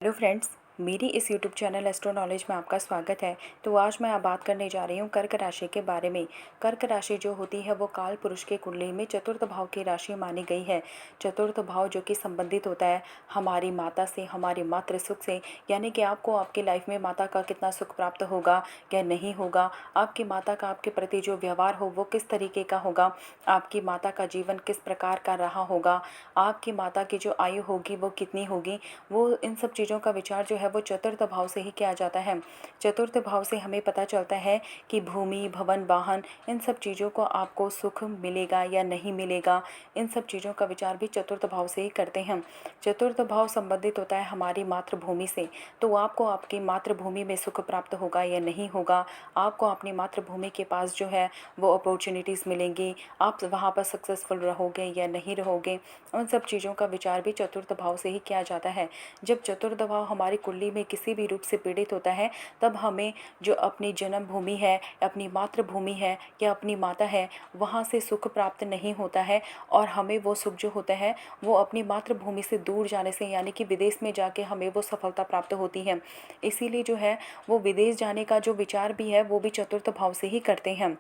Hello friends, मेरी इस YouTube channel astro knowledge में आपका स्वागत है। तो आज मैं बात करने जा रही हूँ कर्क राशि के बारे में। कर्क राशि जो होती है वो काल पुरुष के कुंडली में चतुर्थ भाव की राशि मानी गई है। चतुर्थ भाव जो कि संबंधित होता है हमारी माता से, हमारे मातृ सुख से, यानी कि आपको आपकी लाइफ में माता का कितना सुख प्राप्त होगा या नहीं होगा, आपकी माता का आपके प्रति जो व्यवहार हो वो किस तरीके का होगा, आपकी माता का जीवन किस प्रकार का रहा होगा, आपकी माता की जो आयु होगी वो कितनी होगी, वो इन सब चीज़ों का विचार जो है वो चतुर्थ भाव से ही किया जाता है। चतुर्थ भाव से हमें पता चलता है कि भूमि, भवन, वाहन, इन सब चीज़ों को आपको सुख मिलेगा या नहीं मिलेगा, इन सब चीज़ों का विचार भी चतुर्थ भाव से ही करते हैं। चतुर्थ भाव संबंधित होता है हमारी मातृभूमि से। तो आपको आपकी मातृभूमि में सुख प्राप्त होगा या नहीं होगा, आपको अपनी मातृभूमि के पास जो है वो अपॉर्चुनिटीज़ मिलेंगी, आप वहाँ पर सक्सेसफुल रहोगे या नहीं रहोगे, उन सब चीज़ों का विचार भी चतुर्थ भाव से ही किया जाता है। जब चतुर्थ भाव हमारी कुंडली में किसी भी रूप से पीड़ित होता है, तब हमें जो अपनी जन्मभूमि है, अपनी मातृभूमि है या अपनी माता है, वहाँ से सुख प्राप्त नहीं होता है। और हमें वो सुख जो होता है वो अपनी मातृभूमि से दूर जाने से, यानी कि विदेश में जाके हमें वो सफलता प्राप्त होती है। इसीलिए जो है वो विदेश जाने का जो विचार भी है वो भी चतुर्थ भाव से ही करते हैं।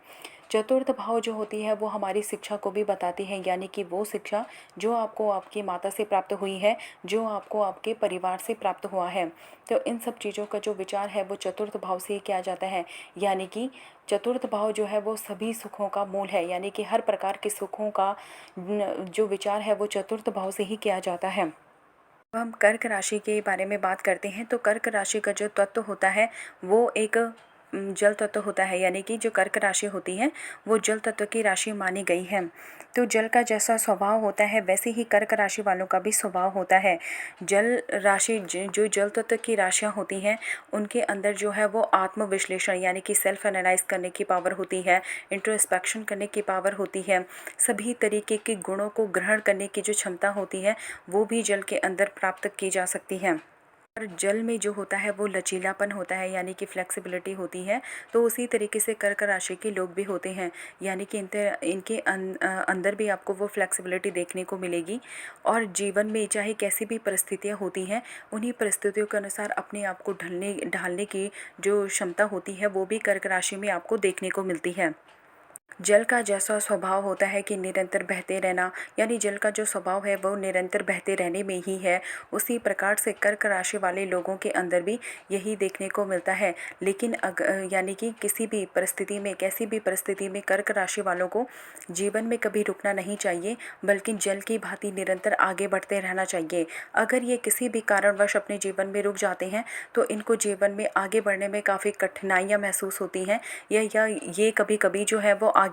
चतुर्थ भाव जो होती है वो हमारी शिक्षा को भी बताती है, यानी कि वो शिक्षा जो आपको आपकी माता से प्राप्त हुई है, जो आपको आपके परिवार से प्राप्त हुआ है। तो इन सब चीज़ों का जो विचार है वो चतुर्थ भाव से ही किया जाता है। यानी कि चतुर्थ भाव जो है वो सभी सुखों का मूल है, यानी कि हर प्रकार के सुखों का जो विचार है वो चतुर्थ भाव से ही किया जाता है। अब हम कर्क राशि के बारे में बात करते हैं। तो कर्क राशि का जो तत्व होता है वो एक जल तत्व होता है, यानी कि जो कर्क राशि होती है वो जल तत्व की राशि मानी गई है। तो जल का जैसा स्वभाव होता है वैसे ही कर्क राशि वालों का भी स्वभाव होता है। जल राशि जो जल तत्व की राशियाँ होती हैं उनके अंदर जो है वो आत्मविश्लेषण, यानी कि सेल्फ एनालाइज करने की पावर होती है, इंट्रोस्पेक्शन करने की पावर होती है, सभी तरीके के गुणों को ग्रहण करने की जो क्षमता होती है वो भी जल के अंदर प्राप्त की जा सकती है। और जल में जो होता है वो लचीलापन होता है, यानी कि फ्लेक्सिबिलिटी होती है। तो उसी तरीके से कर्क राशि के लोग भी होते हैं, यानी कि इनके अंदर भी आपको वो फ्लेक्सिबिलिटी देखने को मिलेगी। और जीवन में चाहे कैसी भी परिस्थितियाँ होती हैं, उन्हीं परिस्थितियों के अनुसार अपने आप को ढालने की जो क्षमता होती है वो भी कर्क राशि में आपको देखने को मिलती है। जल का जैसा स्वभाव होता है कि निरंतर बहते रहना, यानी जल का जो स्वभाव है वो निरंतर बहते रहने में ही है, उसी प्रकार से कर्क राशि वाले लोगों के अंदर भी यही देखने को मिलता है। लेकिन यानी कि किसी भी परिस्थिति में, कैसी भी परिस्थिति में कर्क राशि वालों को जीवन में कभी रुकना नहीं चाहिए, बल्कि जल की भांति निरंतर आगे बढ़ते रहना चाहिए। अगर ये किसी भी कारणवश अपने जीवन में रुक जाते हैं तो इनको जीवन में आगे बढ़ने में काफ़ी कठिनाइयाँ महसूस होती हैं, या ये कभी कभी जो है वो आगे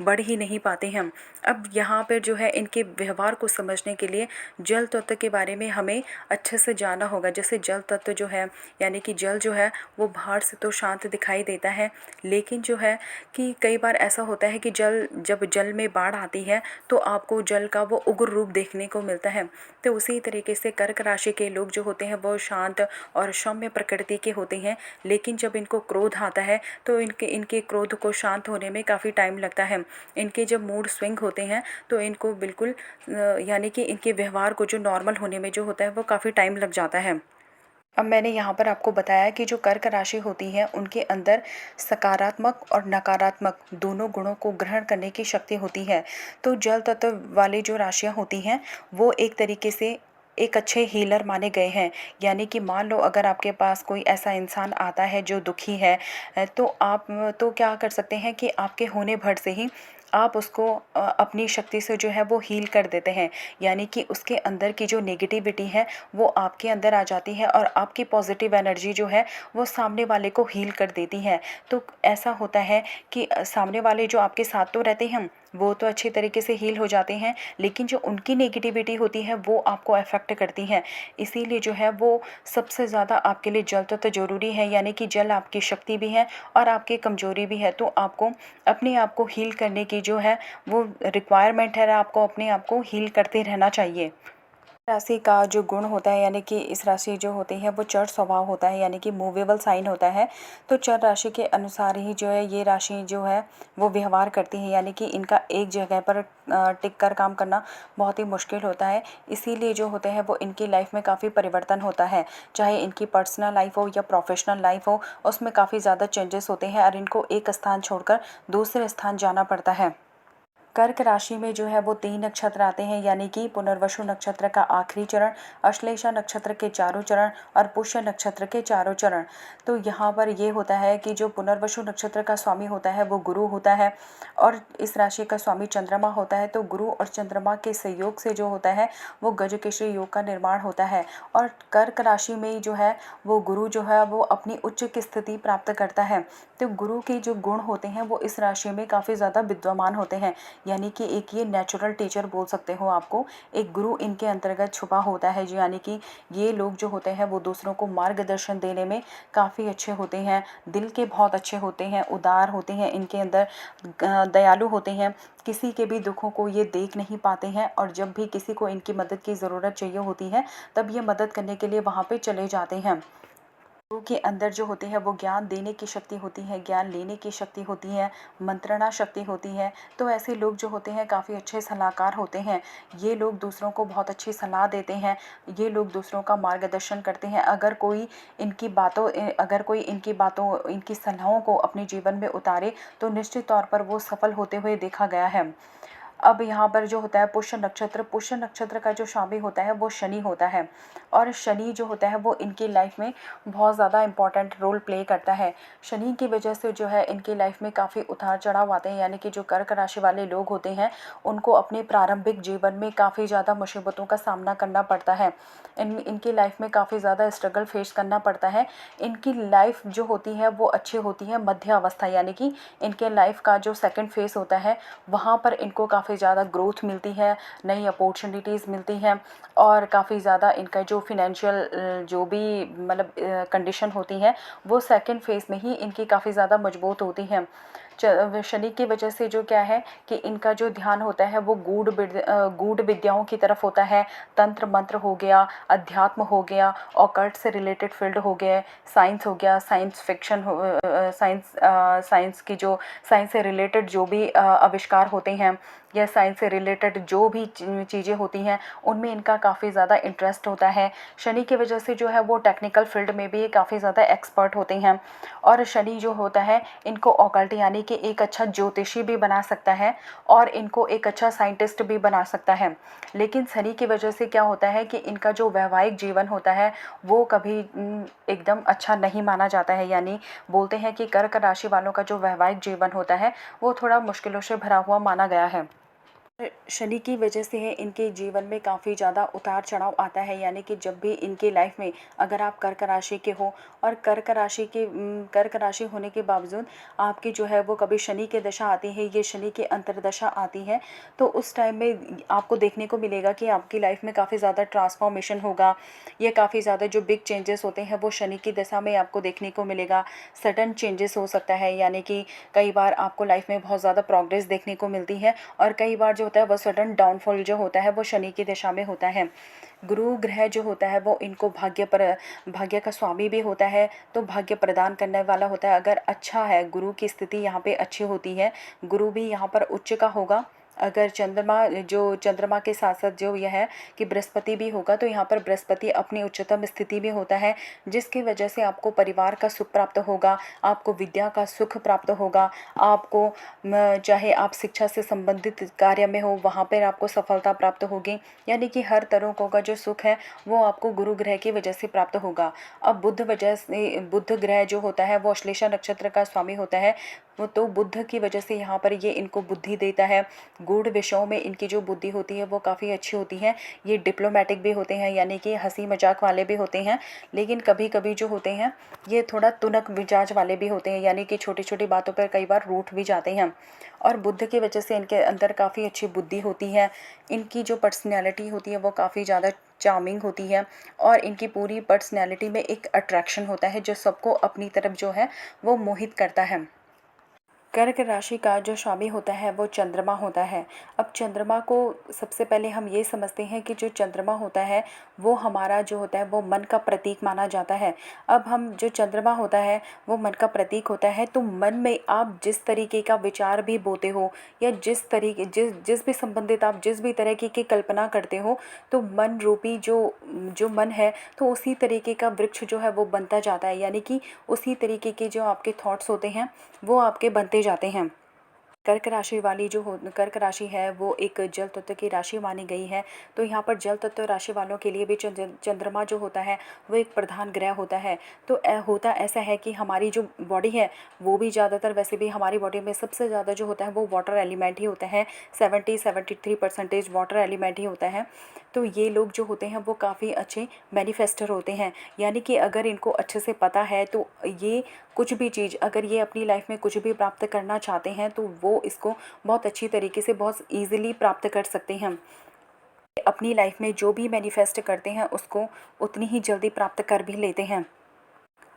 बढ़ ही नहीं पाते हैं। अब यहाँ पर जो है इनके व्यवहार को समझने के लिए जल तत्व के बारे में हमें अच्छे से जानना होगा। जैसे जल तत्व जो है, यानी कि जल जो है वो बाहर से तो शांत दिखाई देता है, लेकिन जो है कि कई बार ऐसा होता है कि जब जल में बाढ़ आती है तो आपको जल का वो उग्र रूप देखने को मिलता है। तो उसी तरीके से कर्क राशि के लोग जो होते हैं वो शांत और सौम्य प्रकृति के होते हैं, लेकिन जब इनको क्रोध आता है तो इनके क्रोध को शांत होने में काफ़ी टाइम लगता है। इनके जब मूड स्विंग होते हैं तो इनको बिल्कुल यानी कि इनके व्यवहार को जो नॉर्मल होने में जो होता है वो काफ़ी टाइम लग जाता है। अब मैंने यहाँ पर आपको बताया कि जो कर्क राशि होती है उनके अंदर सकारात्मक और नकारात्मक दोनों गुणों को ग्रहण करने की शक्ति होती है। तो जल तत्व वाली जो राशियाँ होती हैं वो एक तरीके से एक अच्छे हीलर माने गए हैं। यानी कि मान लो अगर आपके पास कोई ऐसा इंसान आता है जो दुखी है, तो आप तो क्या कर सकते हैं कि आपके होने भर से ही आप उसको अपनी शक्ति से जो है वो हील कर देते हैं। यानी कि उसके अंदर की जो नेगेटिविटी है वो आपके अंदर आ जाती है और आपकी पॉजिटिव एनर्जी जो है वो सामने वाले को हील कर देती है। तो ऐसा होता है कि सामने वाले जो आपके साथ तो रहते हैं वो तो अच्छी तरीके से हील हो जाते हैं, लेकिन जो उनकी नेगेटिविटी होती है वो आपको अफेक्ट करती है। इसीलिए जो है वो सबसे ज़्यादा आपके लिए जल तो ज़रूरी है। यानी कि जल आपकी शक्ति भी है और आपकी कमजोरी भी है। तो आपको अपने आप को हील करने की जो है वो रिक्वायरमेंट है, आपको अपने आप को हील करते रहना चाहिए। राशि का जो गुण होता है यानी कि इस राशि जो होती है वो चर स्वभाव होता है यानी कि मूवेबल साइन होता है। तो चर राशि के अनुसार ही जो है ये राशि जो है वो व्यवहार करती है यानी कि इनका एक जगह पर टिक कर काम करना बहुत ही मुश्किल होता है। इसीलिए जो होते हैं वो इनकी लाइफ में काफ़ी परिवर्तन होता है, चाहे इनकी पर्सनल लाइफ हो या प्रोफेशनल लाइफ हो, उसमें काफ़ी ज़्यादा चेंजेस होते हैं और इनको एक स्थान छोड़कर दूसरे स्थान जाना पड़ता है। कर्क राशि में जो है वो 3 नक्षत्र आते हैं यानी कि पुनर्वसु नक्षत्र का आखिरी चरण, अश्लेषा नक्षत्र के चारों चरण और पुष्य नक्षत्र के चारों चरण। तो यहाँ पर ये होता है कि जो पुनर्वसु नक्षत्र का स्वामी होता है वो गुरु होता है और इस राशि का स्वामी चंद्रमा होता है। तो गुरु और चंद्रमा के संयोग से जो होता है वो गजकेसरी योग का निर्माण होता है। और कर्क राशि में जो है वो गुरु जो है वो अपनी उच्च की स्थिति प्राप्त करता है। तो गुरु के जो गुण होते हैं वो इस राशि में काफ़ी ज़्यादा विद्यमान होते हैं यानी कि एक ये नेचुरल टीचर बोल सकते हो आपको, एक गुरु इनके अंतर्गत छुपा होता है जो यानी कि ये लोग जो होते हैं वो दूसरों को मार्गदर्शन देने में काफ़ी अच्छे होते हैं, दिल के बहुत अच्छे होते हैं, उदार होते हैं, इनके अंदर दयालु होते हैं, किसी के भी दुखों को ये देख नहीं पाते हैं और जब भी किसी को इनकी मदद की ज़रूरत चाहिए होती है तब ये मदद करने के लिए वहाँ पे चले जाते हैं। गुरु के अंदर जो होती है वो ज्ञान देने की शक्ति होती है, ज्ञान लेने की शक्ति होती है, मंत्रणा शक्ति होती है। तो ऐसे लोग जो होते हैं काफ़ी अच्छे सलाहकार होते हैं। ये लोग दूसरों को बहुत अच्छी सलाह देते हैं, ये लोग दूसरों का मार्गदर्शन करते हैं। अगर कोई इनकी बातों इनकी सलाहों को अपने जीवन में उतारे तो निश्चित तौर पर वो सफल होते हुए देखा गया है। अब यहाँ पर जो होता है पुष्य नक्षत्र का जो स्वामी होता है वो शनि होता है और शनि जो होता है वो इनकी लाइफ में बहुत ज़्यादा इम्पॉर्टेंट रोल प्ले करता है। शनि की वजह से जो है इनकी लाइफ में काफ़ी उतार चढ़ाव आते हैं यानी कि जो कर्क राशि वाले लोग होते हैं उनको अपने प्रारंभिक जीवन में काफ़ी ज़्यादा मुसीबतों का सामना करना पड़ता है। इनकी लाइफ में काफ़ी ज़्यादा स्ट्रगल फेस करना पड़ता है। इनकी लाइफ जो होती है वो अच्छी होती है मध्य अवस्था यानी कि इनके लाइफ का जो सेकंड फेस होता है वहाँ पर इनको काफ़ी ज़्यादा ग्रोथ मिलती है, नई अपॉर्चुनिटीज़ मिलती हैं और काफ़ी ज़्यादा इनका जो फिनेंशियल जो भी मतलब कंडीशन होती है वो सेकंड फेज़ में ही इनकी काफ़ी ज़्यादा मजबूत होती हैं। शनि की वजह से जो क्या है कि इनका जो ध्यान होता है वो गूढ़ विद्याओं की तरफ होता है, तंत्र मंत्र हो गया, अध्यात्म हो गया, ऑकल्ट से रिलेटेड फील्ड हो गए, साइंस हो गया, साइंस फिक्शन हो साइंस से रिलेटेड जो भी आविष्कार होते हैं या साइंस से रिलेटेड जो भी चीज़ें होती हैं उनमें इनका काफ़ी ज़्यादा इंटरेस्ट होता है। शनि की वजह से जो है वो टेक्निकल फील्ड में भी काफ़ी ज़्यादा एक्सपर्ट होते हैं और शनि जो होता है इनको ऑकल्ट यानी कि एक अच्छा ज्योतिषी भी बना सकता है और इनको एक अच्छा साइंटिस्ट भी बना सकता है। लेकिन शनि की वजह से क्या होता है कि इनका जो वैवाहिक जीवन होता है वो कभी एकदम अच्छा नहीं माना जाता है। यानी बोलते हैं कि कर्क राशि वालों का जो वैवाहिक जीवन होता है वो थोड़ा मुश्किलों से भरा हुआ माना गया है। शनि की वजह से है इनके जीवन में काफ़ी ज़्यादा उतार चढ़ाव आता है यानी कि जब भी इनकी लाइफ में अगर आप कर्क राशि के हो और कर्क राशि होने के बावजूद आपकी जो है वो कभी शनि की दशा आती है, ये शनि की अंतर्दशा आती है, तो उस टाइम में आपको देखने को मिलेगा कि आपकी लाइफ में काफ़ी ज़्यादा ट्रांसफॉर्मेशन होगा। ये काफ़ी ज़्यादा जो बिग चेंजेस होते हैं वो शनि की दशा में आपको देखने को मिलेगा। सडन चेंजेस हो सकता है यानी कि कई बार आपको लाइफ में बहुत ज़्यादा प्रोग्रेस देखने को मिलती है और कई बार जो होता है वो सडन डाउनफॉल जो होता है वो शनि की दिशा में होता है। गुरु ग्रह जो होता है वो इनको भाग्य का स्वामी भी होता है, तो भाग्य प्रदान करने वाला होता है। अगर अच्छा है, गुरु की स्थिति यहाँ पे अच्छी होती है, गुरु भी यहाँ पर उच्च का होगा। अगर चंद्रमा के साथ साथ जो यह है कि बृहस्पति भी होगा तो यहाँ पर बृहस्पति अपनी उच्चतम स्थिति में होता है, जिसकी वजह से आपको परिवार का सुख प्राप्त होगा, आपको विद्या का सुख प्राप्त होगा, आपको चाहे आप शिक्षा से संबंधित कार्य में हो वहाँ पर आपको सफलता प्राप्त होगी। यानी कि हर तरह का जो सुख है वो आपको गुरु ग्रह की वजह से प्राप्त होगा। अब बुध ग्रह जो होता है वो अश्लेषा नक्षत्र का स्वामी होता है, वो तो बुध की वजह से यहाँ पर ये इनको बुद्धि देता है। गूढ़ विषयों में इनकी जो बुद्धि होती है वो काफ़ी अच्छी होती है। ये डिप्लोमेटिक भी होते हैं यानी कि हंसी मजाक वाले भी होते हैं, लेकिन कभी कभी जो होते हैं ये थोड़ा तुनक मिजाज वाले भी होते हैं यानी कि छोटी छोटी बातों पर कई बार रूठ भी जाते हैं। और बुद्ध की वजह से इनके अंदर काफ़ी अच्छी बुद्धि होती है। इनकी जो पर्सनैलिटी होती है वो काफ़ी ज़्यादा चार्मिंग होती है और इनकी पूरी पर्सनैलिटी में एक अट्रैक्शन होता है जो सबको अपनी तरफ जो है वो मोहित करता है। कर्क राशि का जो स्वामी होता है वो चंद्रमा होता है। अब चंद्रमा को सबसे पहले हम ये समझते हैं कि जो चंद्रमा होता है वो हमारा जो होता है वो मन का प्रतीक माना जाता है। अब हम जो चंद्रमा होता है वो मन का प्रतीक होता है, तो मन में आप जिस तरीके का विचार भी बोते हो या जिस भी संबंधित आप जिस भी तरह की कल्पना करते हो, तो मन रूपी जो जो मन है तो उसी तरीके का वृक्ष जो है वो बनता जाता है, यानी कि उसी तरीके के जो आपके थॉट्स होते हैं वो आपके बनते जाते हैं। कर्क राशि है वो एक जल तत्व की राशि मानी गई है। तो यहाँ पर जल तत्व राशि वालों के लिए भी चंद्रमा जो होता है वो एक प्रधान ग्रह होता है। तो होता ऐसा है कि हमारी जो बॉडी है वो भी ज़्यादातर, वैसे भी हमारी बॉडी में सबसे ज़्यादा जो होता है वो वाटर एलिमेंट ही होता है। 73% वाटर एलिमेंट ही होता है। तो ये लोग जो होते हैं वो काफ़ी अच्छे मैनिफेस्टर होते हैं, यानी कि अगर इनको अच्छे से पता है तो ये कुछ भी चीज़, अगर ये अपनी लाइफ में कुछ भी प्राप्त करना चाहते हैं तो वो इसको बहुत अच्छी तरीके से बहुत ईजिली प्राप्त कर सकते हैं। अपनी लाइफ में जो भी मैनिफेस्ट करते हैं उसको उतनी ही जल्दी प्राप्त कर भी लेते हैं।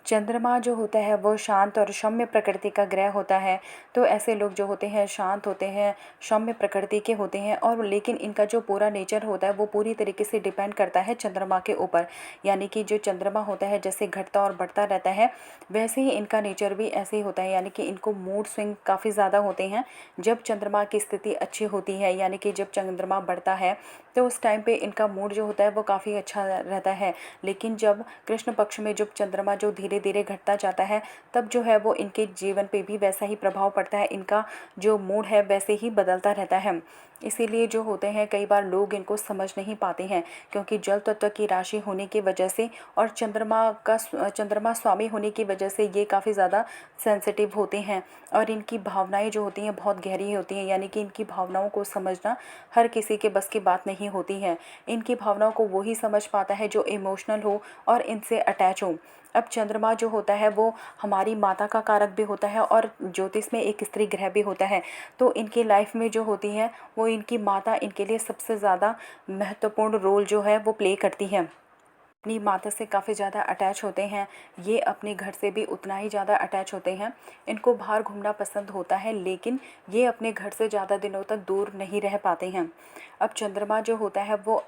चंद्रमा जो होता है वो शांत और सौम्य प्रकृति का ग्रह होता है। तो ऐसे लोग जो होते हैं शांत होते हैं, सौम्य प्रकृति के होते हैं, और लेकिन इनका जो पूरा नेचर होता है वो पूरी तरीके से डिपेंड करता है चंद्रमा के ऊपर। यानी कि जो चंद्रमा होता है जैसे घटता और बढ़ता रहता है, वैसे ही इनका नेचर भी ऐसे ही होता है। यानी कि इनको मूड स्विंग काफ़ी ज़्यादा होते हैं जब चंद्रमा की स्थिति अच्छी होती है, यानी कि जब चंद्रमा बढ़ता है तो उस टाइम पे इनका मूड जो होता है वो काफ़ी अच्छा रहता है। लेकिन जब कृष्ण पक्ष में जब चंद्रमा जो धीरे धीरे घटता जाता है, तब जो है वो इनके जीवन पे भी वैसा ही प्रभाव पड़ता है, इनका जो मूड है वैसे ही बदलता रहता है। इसीलिए जो होते हैं कई बार लोग इनको समझ नहीं पाते हैं, क्योंकि जल तत्व की राशि होने की वजह से और चंद्रमा स्वामी होने की वजह से ये काफ़ी ज़्यादा सेंसिटिव होते हैं, और इनकी भावनाएं जो होती हैं बहुत गहरी होती हैं। यानी कि इनकी भावनाओं को समझना हर किसी के बस की बात नहीं होती है। इनकी भावनाओं को वही समझ पाता है जो इमोशनल हो और इनसे अटैच हो। अब चंद्रमा जो होता है वो हमारी माता का कारक भी होता है और ज्योतिष में एक स्त्री ग्रह भी होता है। तो इनकी लाइफ में जो होती है वो इनकी माता इनके लिए सबसे ज़्यादा महत्वपूर्ण रोल जो है वो प्ले करती है। अपनी माता से काफ़ी ज़्यादा अटैच होते हैं, ये अपने घर से भी उतना ही ज़्यादा अटैच होते हैं। इनको बाहर घूमना पसंद होता है, लेकिन ये अपने घर से ज़्यादा दिनों तक दूर नहीं रह पाते हैं। अब चंद्रमा जो होता है वो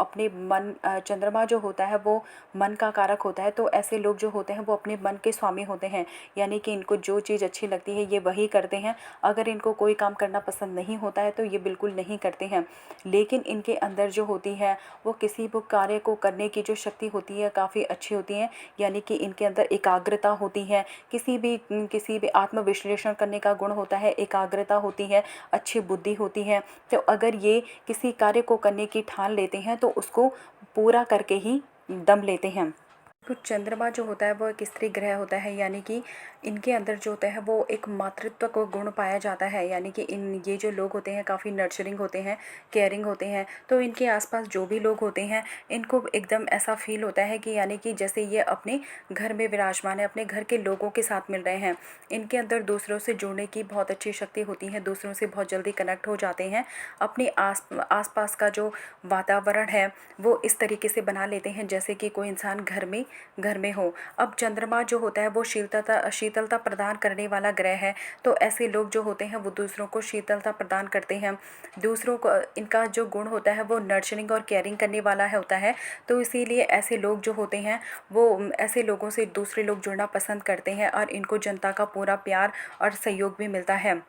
चंद्रमा जो होता है वो मन का कारक होता है। तो ऐसे लोग जो होते हैं वो अपने मन के स्वामी होते हैं, यानी कि इनको जो चीज़ अच्छी लगती है ये वही करते हैं। अगर इनको कोई काम करना पसंद नहीं होता है तो ये बिल्कुल नहीं करते हैं। लेकिन इनके अंदर जो होती है वो किसी भी कार्य को करने की जो शक्ति होती है काफ़ी अच्छी होती है। यानी कि इनके अंदर एकाग्रता होती है, किसी भी आत्मविश्लेषण करने का गुण होता है, एकाग्रता होती है, अच्छी बुद्धि होती है। तो अगर ये किसी कार्य को करने की ठान लेते हैं तो उसको पूरा करके ही दम लेते हैं। तो चंद्रमा जो होता है वो एक स्त्री ग्रह होता है, यानी कि इनके अंदर जो होता है वो एक मातृत्व को गुण पाया जाता है। यानी कि ये जो लोग होते हैं काफ़ी नर्चरिंग होते हैं, केयरिंग होते हैं। तो इनके आसपास जो भी लोग होते हैं इनको एकदम ऐसा फील होता है कि यानी कि जैसे ये अपने घर में विराजमान है, अपने घर के लोगों के साथ मिल रहे हैं। इनके अंदर दूसरों से जुड़ने की बहुत अच्छी शक्ति होती है, दूसरों से बहुत जल्दी कनेक्ट हो जाते हैं। अपने आसपास का जो वातावरण है वो इस तरीके से बना लेते हैं जैसे कि कोई इंसान घर में हो। अब चंद्रमा जो होता है वो शीतलता प्रदान करने वाला ग्रह है। तो ऐसे लोग जो होते हैं वो दूसरों को शीतलता प्रदान करते हैं। दूसरों को इनका जो गुण होता है वो नर्चरिंग और केयरिंग करने वाला होता है। तो इसीलिए ऐसे लोग जो होते हैं वो ऐसे लोगों से दूसरे लोग जुड़ना पसंद करते हैं और इनको जनता का पूरा प्यार और सहयोग भी मिलता है।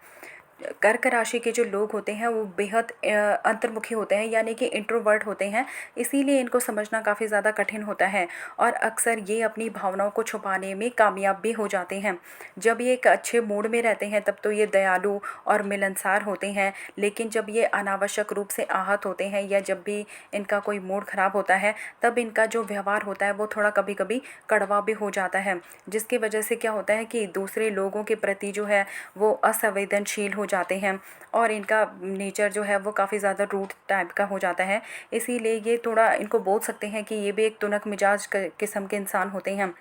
कर्क राशि के जो लोग होते हैं वो बेहद अंतर्मुखी होते हैं, यानी कि इंट्रोवर्ट होते हैं। इसीलिए इनको समझना काफ़ी ज़्यादा कठिन होता है और अक्सर ये अपनी भावनाओं को छुपाने में कामयाब भी हो जाते हैं। जब ये एक अच्छे मूड में रहते हैं तब तो ये दयालु और मिलनसार होते हैं, लेकिन जब ये अनावश्यक रूप से आहत होते हैं या जब भी इनका कोई मूड ख़राब होता है तब इनका जो व्यवहार होता है वो थोड़ा कभी कभी कड़वा भी हो जाता है, जिसकी वजह से क्या होता है कि दूसरे लोगों के प्रति जो है वो असंवेदनशील हो जाते हैं और इनका नेचर जो है वो काफ़ी ज़्यादा रूड टाइप का हो जाता है। इसीलिए ये थोड़ा इनको बोल सकते हैं कि ये भी एक तुनक मिजाज किस्म के इंसान होते हैं।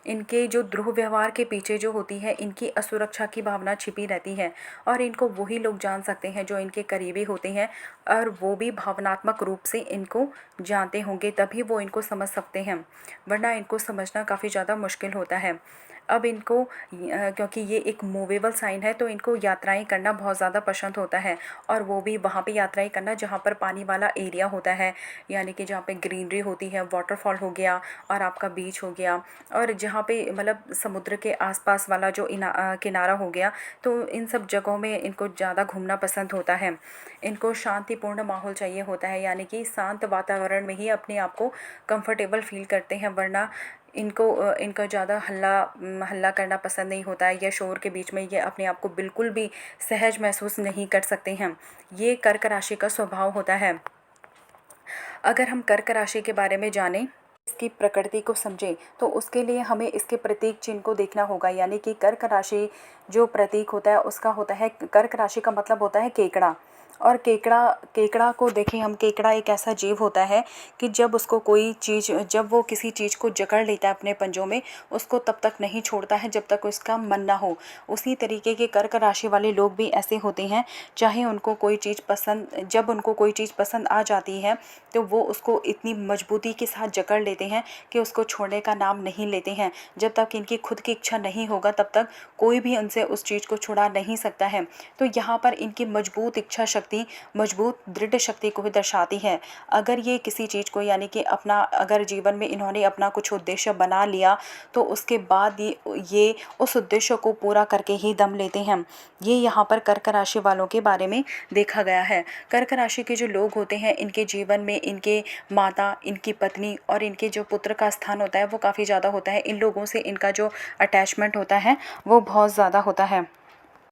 इनके जो द्रोह व्यवहार के पीछे जो होती है इनकी असुरक्षा की भावना छिपी रहती है और इनको वही लोग जान सकते हैं जो इनके करीबी होते हैं, और वो भी भावनात्मक रूप से इनको जानते होंगे तभी वो इनको समझ सकते हैं, वरना इनको समझना काफ़ी ज़्यादा मुश्किल होता है। अब इनको क्योंकि ये एक मूवेबल साइन है तो इनको यात्राएं करना बहुत ज़्यादा पसंद होता है, और वो भी वहाँ पे यात्राएं करना जहाँ पर पानी वाला एरिया होता है, यानी कि जहाँ पे ग्रीनरी होती है, वाटरफॉल हो गया और आपका बीच हो गया, और जहाँ पे मतलब समुद्र के आसपास वाला जो किनारा हो गया, तो इन सब जगहों में इनको ज़्यादा घूमना पसंद होता है। इनको शांतिपूर्ण माहौल चाहिए होता है, यानी कि शांत वातावरण में ही अपने आप को कंफर्टेबल फील करते हैं, वरना इनका ज़्यादा हल्ला करना पसंद नहीं होता है, या शोर के बीच में ये अपने आप को बिल्कुल भी सहज महसूस नहीं कर सकते हैं। ये कर्क राशि का स्वभाव होता है। अगर हम कर्क राशि के बारे में जानें, इसकी प्रकृति को समझें, तो उसके लिए हमें इसके प्रतीक चिन्ह को देखना होगा। यानी कि कर्क राशि जो प्रतीक होता है उसका होता है, कर्क राशि का मतलब होता है केकड़ा। और केकड़ा केकड़ा को देखें हम, केकड़ा एक ऐसा जीव होता है कि जब वो किसी चीज़ को जकड़ लेता है अपने पंजों में, उसको तब तक नहीं छोड़ता है जब तक उसका मन ना हो। उसी तरीके के कर्क राशि वाले लोग भी ऐसे होते हैं, चाहे उनको कोई चीज़ पसंद जब उनको कोई चीज़ पसंद आ जाती है तो वो उसको इतनी मजबूती के साथ जकड़ लेते हैं कि उसको छोड़ने का नाम नहीं लेते हैं। जब तक इनकी खुद की इच्छा नहीं होगा तब तक कोई भी उनसे उस चीज़ को छुड़ा नहीं सकता है। तो यहाँ पर इनकी मजबूत इच्छा शक्ति, मजबूत दृढ़ शक्ति को भी दर्शाती है। अगर ये किसी चीज़ को, यानी कि अगर जीवन में इन्होंने अपना कुछ उद्देश्य बना लिया तो उसके बाद ये उस उद्देश्य को पूरा करके ही दम लेते हैं। ये यहाँ पर कर्क राशि वालों के बारे में देखा गया है। कर्क राशि के जो लोग होते हैं, इनके जीवन में इनके माता, इनकी पत्नी और इनके जो पुत्र का स्थान होता है वो काफ़ी ज़्यादा होता है। इन लोगों से इनका जो अटैचमेंट होता है वो बहुत ज़्यादा होता है।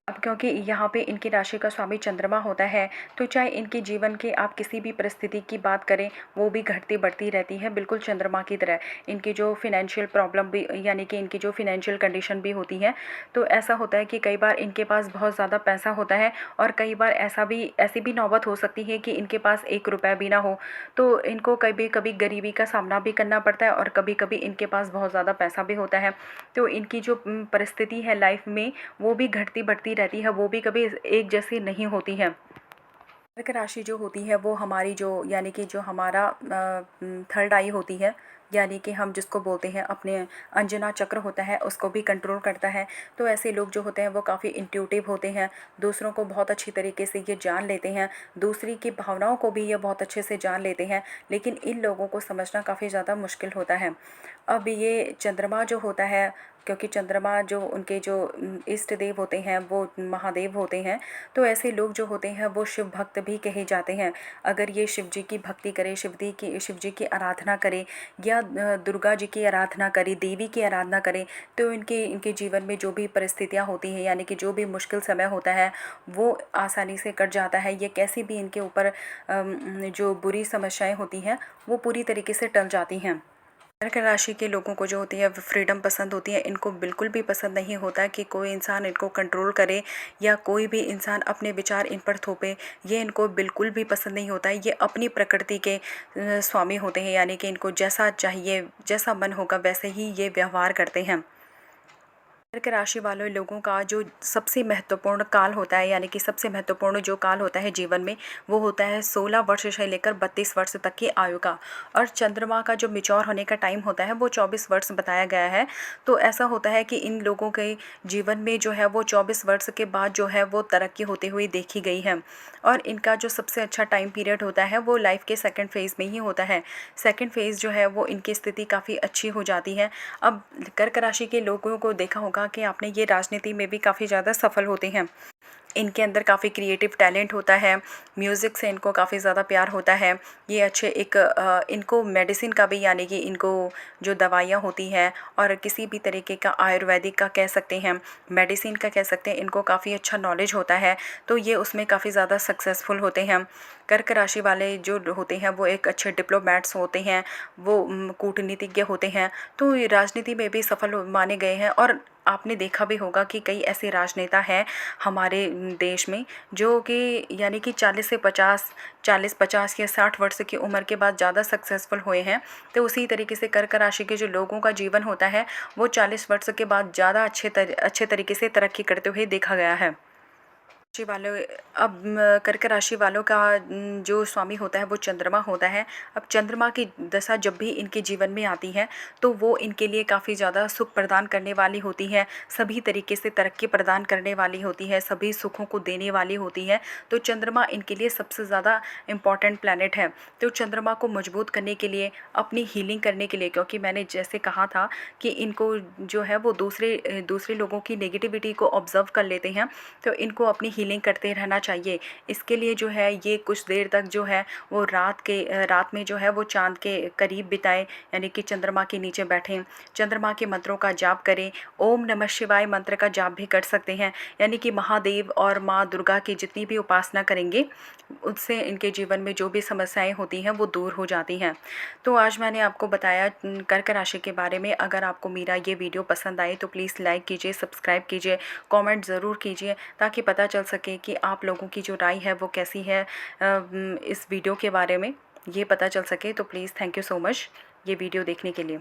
अब क्योंकि यहाँ पे इनकी राशि का स्वामी चंद्रमा होता है, तो चाहे इनके जीवन के आप किसी भी परिस्थिति की बात करें, वो भी घटती बढ़ती रहती है, बिल्कुल चंद्रमा की तरह। इनकी जो फिनेंशियल प्रॉब्लम भी, यानी कि इनकी जो फिनेंशियल कंडीशन भी होती है, तो ऐसा होता है कि कई बार इनके पास बहुत ज़्यादा पैसा होता है, और कई बार ऐसी भी नौबत हो सकती है कि इनके पास एक रुपया भी ना हो। तो इनको कभी कभी गरीबी का सामना भी करना पड़ता है, और कभी कभी इनके पास बहुत ज़्यादा पैसा भी होता है। तो इनकी जो परिस्थिति है लाइफ में, वो भी घटती बढ़ती रहती है, वो भी कभी एक जैसी नहीं होती है। कर्क राशि जो होती है वो हमारी जो, यानी कि जो हमारा थर्ड आई होती है, यानी कि हम जिसको बोलते हैं अपने अंजना चक्र होता है, उसको भी कंट्रोल करता है। तो ऐसे लोग जो होते हैं वो काफ़ी इंट्यूटिव होते हैं, दूसरों को बहुत अच्छी तरीके से ये जान लेते हैं, दूसरी की भावनाओं को भी ये बहुत अच्छे से जान लेते हैं, लेकिन इन लोगों को समझना काफ़ी ज़्यादा मुश्किल होता है। अब ये चंद्रमा जो होता है, क्योंकि चंद्रमा जो उनके जो इष्ट देव होते हैं वो महादेव होते हैं, तो ऐसे लोग जो होते हैं वो शिव भक्त भी कहे जाते हैं। अगर ये शिव जी की भक्ति करे, शिव जी की आराधना करे, या दुर्गा जी की आराधना करे, देवी की आराधना करे, तो इनके जीवन में जो भी परिस्थितियाँ होती हैं, यानी कि जो भी मुश्किल समय होता है वो आसानी से कट जाता है। ये कैसी भी इनके ऊपर जो बुरी समस्याएं होती हैं वो पूरी तरीके से टल जाती हैं। कर्क राशि के लोगों को जो होती है फ्रीडम पसंद होती है। इनको बिल्कुल भी पसंद नहीं होता कि कोई इंसान इनको कंट्रोल करे, या कोई भी इंसान अपने विचार इन पर थोपे। ये इनको बिल्कुल भी पसंद नहीं होता है। ये अपनी प्रकृति के स्वामी होते हैं, यानी कि इनको जैसा चाहिए, जैसा मन होगा वैसे ही ये व्यवहार करते हैं। कर्क राशि वाले लोगों का जो सबसे महत्वपूर्ण काल होता है, यानी कि सबसे महत्वपूर्ण जो काल होता है जीवन में, वो होता है 16 वर्ष से लेकर 32 वर्ष तक की आयु का। और चंद्रमा का जो मिच्योर होने का टाइम होता है वो 24 वर्ष बताया गया है। तो ऐसा होता है कि इन लोगों के जीवन में जो है वो 24 वर्ष के बाद जो है वो तरक्की होते हुए देखी गई है। और इनका जो सबसे अच्छा टाइम पीरियड होता है वो लाइफ के सेकेंड फेज़ में ही होता है। सेकेंड फेज़ जो है वो इनकी स्थिति काफ़ी अच्छी हो जाती है। अब कर्क राशि के लोगों को देखा होगा कि आपने, ये राजनीति में भी काफ़ी ज़्यादा सफल होते हैं। इनके अंदर काफ़ी क्रिएटिव टैलेंट होता है, म्यूज़िक से इनको काफ़ी ज़्यादा प्यार होता है। ये अच्छे इनको मेडिसिन का भी, यानी कि इनको जो दवाइयाँ होती हैं और किसी भी तरीके का आयुर्वेदिक का कह सकते हैं, मेडिसिन का कह सकते हैं, इनको काफ़ी अच्छा नॉलेज होता है, तो ये उसमें काफ़ी ज़्यादा सक्सेसफुल होते हैं। कर्क राशि वाले जो होते हैं वो एक अच्छे डिप्लोमैट्स होते हैं, वो कूटनीतिज्ञ होते हैं, तो ये राजनीति में भी सफल माने गए हैं। और आपने देखा भी होगा कि कई ऐसे राजनेता हैं हमारे देश में जो कि, यानी कि 40-50 या 60 वर्ष की उम्र के बाद ज़्यादा सक्सेसफुल हुए हैं। तो उसी तरीके से कर्क राशि के जो लोगों का जीवन होता है वो 40 वर्ष के बाद ज़्यादा अच्छे तरीके से तरक्की करते हुए देखा गया है। राशि वालों, अब कर्क राशि वालों का जो स्वामी होता है वो चंद्रमा होता है। अब चंद्रमा की दशा जब भी इनके जीवन में आती है तो वो इनके लिए काफ़ी ज़्यादा सुख प्रदान करने वाली होती है, सभी तरीके से तरक्की प्रदान करने वाली होती है, सभी सुखों को देने वाली होती है। तो चंद्रमा इनके लिए सबसे ज़्यादा इम्पॉर्टेंट प्लैनेट है। तो चंद्रमा को मजबूत करने के लिए, अपनी हीलिंग करने के लिए, क्योंकि मैंने जैसे कहा था कि इनको जो है वो दूसरे लोगों की नेगेटिविटी को ऑब्जर्व कर लेते हैं, तो इनको अपनी हीलिंग करते रहना चाहिए। इसके लिए जो है ये कुछ देर तक जो है वो रात में जो है वो चाँद के करीब बिताएं, यानी कि चंद्रमा के नीचे बैठें, चंद्रमा के मंत्रों का जाप करें। ओम नमः शिवाय मंत्र का जाप भी कर सकते हैं, यानी कि महादेव और माँ दुर्गा की जितनी भी उपासना करेंगे उससे इनके जीवन में जो भी समस्याएं होती हैं वो दूर हो जाती हैं। तो आज मैंने आपको बताया कर्क राशि के बारे में। अगर आपको मेरा ये वीडियो पसंद आए तो प्लीज़ लाइक कीजिए, सब्सक्राइब कीजिए, कमेंट ज़रूर कीजिए, ताकि पता चल सके कि आप लोगों की जो राय है वो कैसी है इस वीडियो के बारे में, ये पता चल सके। तो please thank you so much ये वीडियो देखने के लिए।